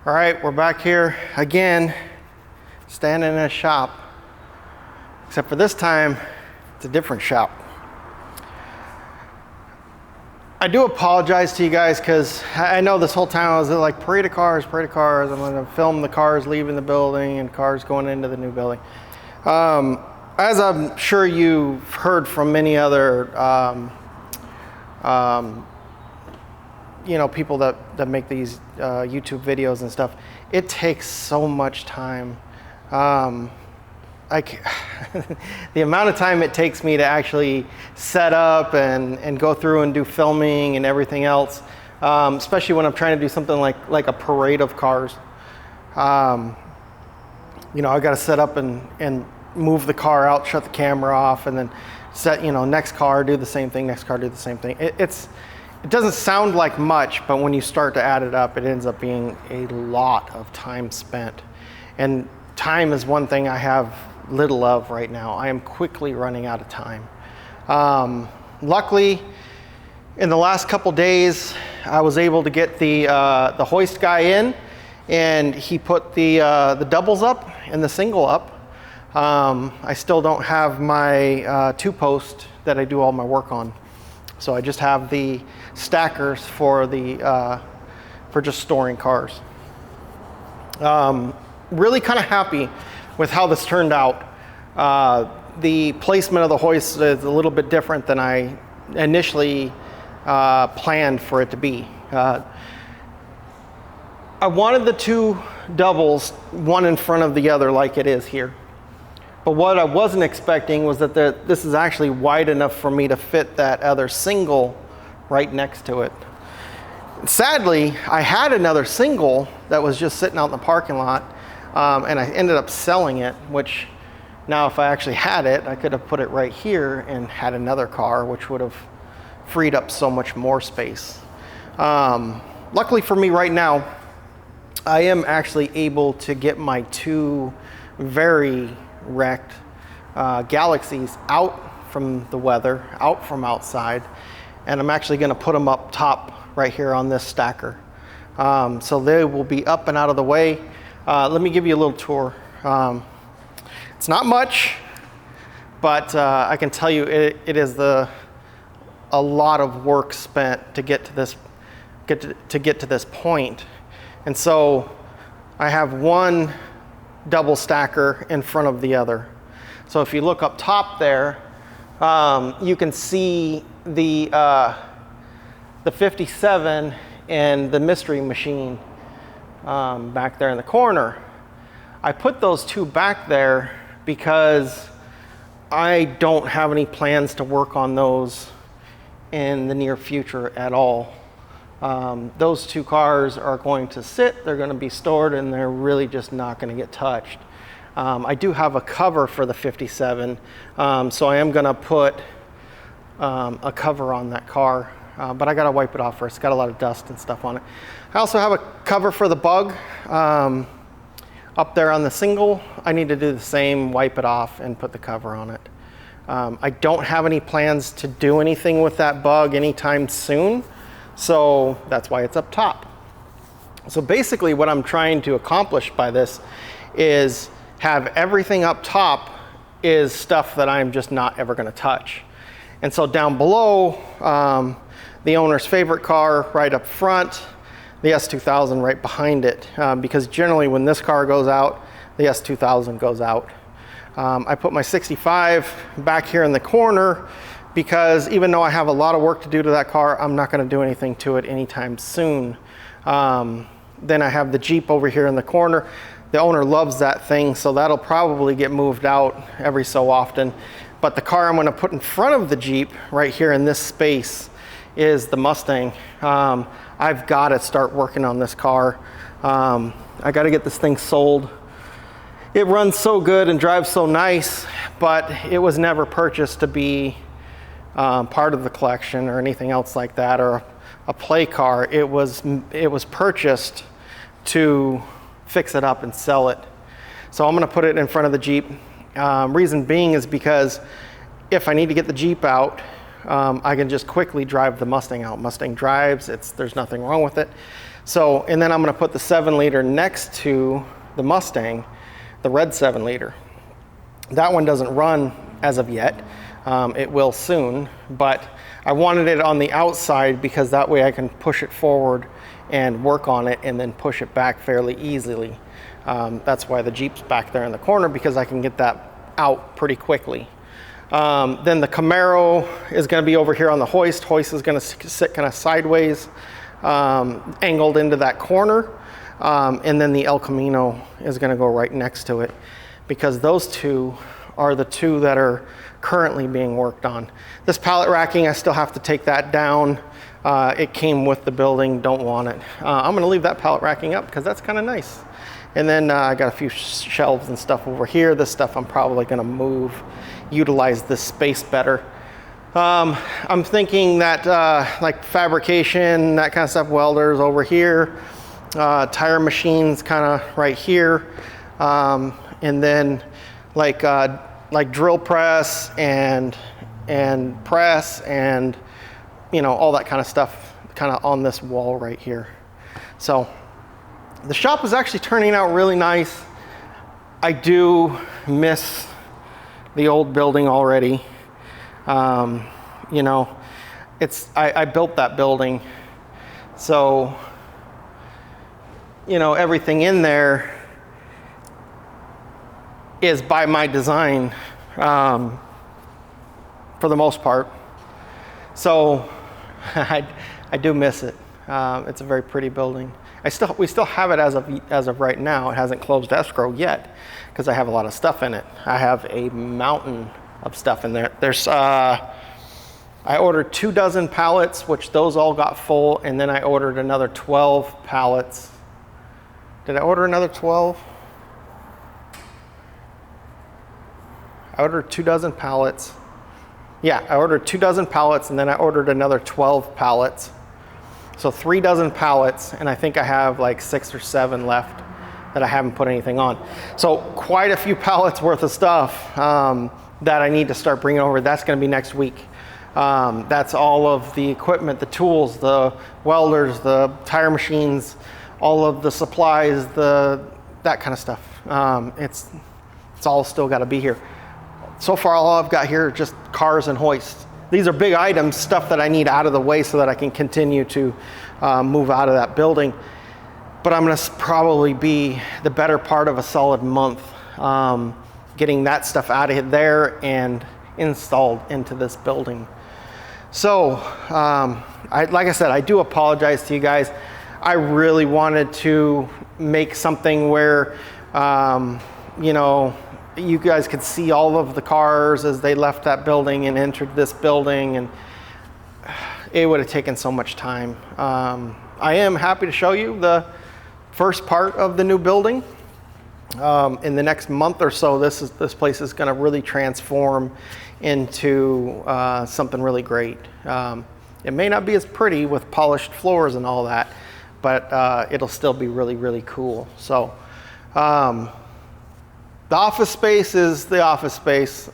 All right, we're back here again, standing in a shop, except for this time, it's a different shop. I do apologize to you guys because I know this whole time I was like, parade of cars. I'm gonna film the cars leaving the building and cars going into the new building. As I'm sure you've heard from many other people that make these YouTube videos and stuff, it takes so much time. The amount of time it takes me to actually set up and go through and do filming and everything else, especially when I'm trying to do something like a parade of cars. I got to set up and move the car out, shut the camera off, and then set, next car, do the same thing, next car, do the same thing. It doesn't sound like much, but when you start to add it up, it ends up being a lot of time spent. And time is one thing I have little of right now. I am quickly running out of time. Luckily, in the last couple days, I was able to get the hoist guy in, and he put the doubles up and the single up. I still don't have my 2-post that I do all my work on. So I just have the stackers for just storing cars. Really kind of happy with how this turned out. The placement of the hoist is a little bit different than I initially planned for it to be. I wanted the 2 doubles, one in front of the other like it is here. But what I wasn't expecting was that this is actually wide enough for me to fit that other single right next to it. Sadly, I had another single that was just sitting out in the parking lot, and I ended up selling it, which now if I actually had it, I could have put it right here and had another car, which would have freed up so much more space. Luckily for me right now, I am actually able to get my 2 very wrecked Galaxies out from the weather, out from outside, and I'm actually going to put them up top right here on this stacker. So they will be up and out of the way. Let me give you a little tour. It's not much, but I can tell you it is a lot of work spent to get to this point. And so I have one double stacker in front of the other. So if you look up top there, you can see the 57 and the Mystery Machine back there in the corner. I put those 2 back there because I don't have any plans to work on those in the near future at all. Those 2 cars are going to sit, they're going to be stored, and they're really just not going to get touched. I do have a cover for the 57, so I am going to put a cover on that car, but I got to wipe it off first. It's got a lot of dust and stuff on it. I also have a cover for the Bug up there on the single. I need to do the same, wipe it off, and put the cover on it. I don't have any plans to do anything with that Bug anytime soon. So that's why it's up top. So basically what I'm trying to accomplish by this is have everything up top is stuff that I'm just not ever going to touch. And so down below, the owner's favorite car right up front, the S2000 right behind it, because generally when this car goes out, the S2000 goes out. I put my 65 back here in the corner because even though I have a lot of work to do to that car, I'm not going to do anything to it anytime soon. Then I have the Jeep over here in the corner. The owner loves that thing, so that'll probably get moved out every so often. But the car I'm going to put in front of the Jeep right here in this space is the Mustang. I've got to start working on this car. I got to get this thing sold. It runs so good and drives so nice, but it was never purchased to be part of the collection or anything else like that, or a play car. It was purchased to fix it up and sell it. So I'm going to put it in front of the Jeep. Reason being is because if I need to get the Jeep out, I can just quickly drive the Mustang out. Mustang drives, there's nothing wrong with it. So, and then I'm gonna put the 7-liter next to the Mustang, the red 7-liter. That one doesn't run as of yet. It will soon, but I wanted it on the outside because that way I can push it forward and work on it and then push it back fairly easily. That's why the Jeep's back there in the corner, because I can get that out pretty quickly. Then the Camaro is going to be over here on the hoist. Hoist is going to sit kind of sideways, angled into that corner. And then the El Camino is going to go right next to it, because those two are the two that are currently being worked on. This pallet racking, I still have to take that down. It came with the building, don't want it. I'm gonna leave that pallet racking up because that's kind of nice. And then I got a few shelves and stuff over here. This stuff I'm probably gonna move, utilize this space better. I'm thinking that like fabrication, that kind of stuff, welders over here, tire machines kind of right here. And then like drill press and press and, you know, all that kind of stuff kind of on this wall right here. So the shop is actually turning out really nice. I do miss the old building already. You know, I built that building, so, you know, everything in there is by my design, for the most part. So I do miss it. It's a very pretty building. We still have it as of right now. It hasn't closed escrow yet because I have a lot of stuff in it. I have a mountain of stuff in there. There's I ordered 24 pallets, which those all got full, and then I ordered another 12 pallets. Did I order another 12? I ordered 24 pallets. Yeah, I ordered 24 pallets, and then I ordered another 12 pallets. So 36 pallets, and I think I have like 6 or 7 left that I haven't put anything on. So quite a few pallets worth of stuff that I need to start bringing over. That's gonna be next week. That's all of the equipment, the tools, the welders, the tire machines, all of the supplies, that kind of stuff. It's all still gotta be here. So far, all I've got here are just cars and hoists. These are big items, stuff that I need out of the way so that I can continue to move out of that building. But I'm gonna probably be the better part of a solid month getting that stuff out of there and installed into this building. So, like I said, I do apologize to you guys. I really wanted to make something where, you know, you guys could see all of the cars as they left that building and entered this building, and it would have taken so much time. I am happy to show you the first part of the new building. In the next month or so, this place is going to really transform into something really great. It may not be as pretty with polished floors and all that, but it'll still be really, really cool. So. The office space is the office space.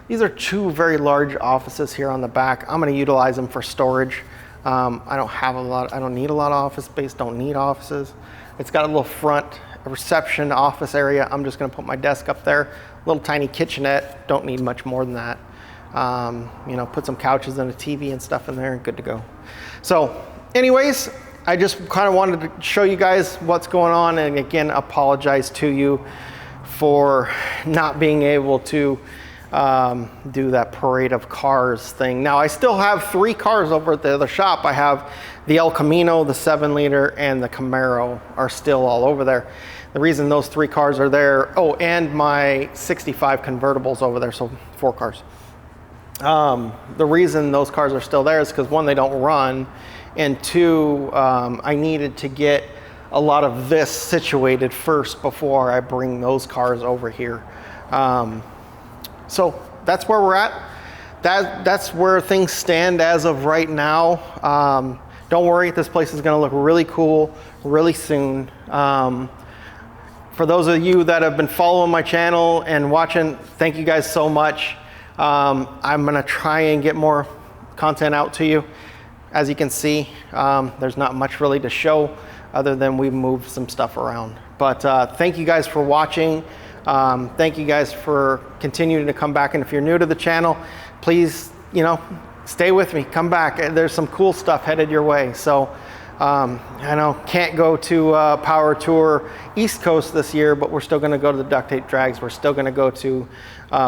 These are 2 very large offices here on the back. I'm gonna utilize them for storage. I don't need a lot of office space, don't need offices. It's got a little front reception office area. I'm just gonna put my desk up there. Little tiny kitchenette, don't need much more than that. You know, put some couches and a TV and stuff in there and good to go. So anyways, I just kind of wanted to show you guys what's going on, and again, apologize to you for not being able to do that parade of cars thing. Now I still have 3 cars over at the other shop. I have the El Camino, the 7-liter, and the Camaro are still all over there. The reason those 3 cars are there, oh, and my 65 convertibles over there, so 4 cars. The reason those cars are still there is because 1, they don't run, and 2, I needed to get a lot of this situated first before I bring those cars over here. So that's where we're at. That's where things stand as of right now. Don't worry, this place is gonna look really cool really soon. For those of you that have been following my channel and watching, thank you guys so much. I'm gonna try and get more content out to you. As you can see, there's not much really to show. other than we moved some stuff around. But thank you guys for watching. Thank you guys for continuing to come back. And if you're new to the channel, please, stay with me, come back. There's some cool stuff headed your way. So I know can't go to Power Tour East Coast this year, but we're still going to go to the Duct Tape Drags. We're still going to go to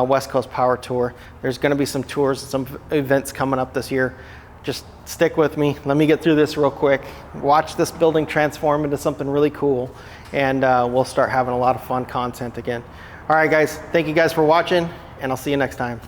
West Coast Power Tour. There's going to be some tours, some events coming up this year. Just stick with me. Let me get through this real quick. Watch this building transform into something really cool, and we'll start having a lot of fun content again. All right, guys. Thank you guys for watching, and I'll see you next time.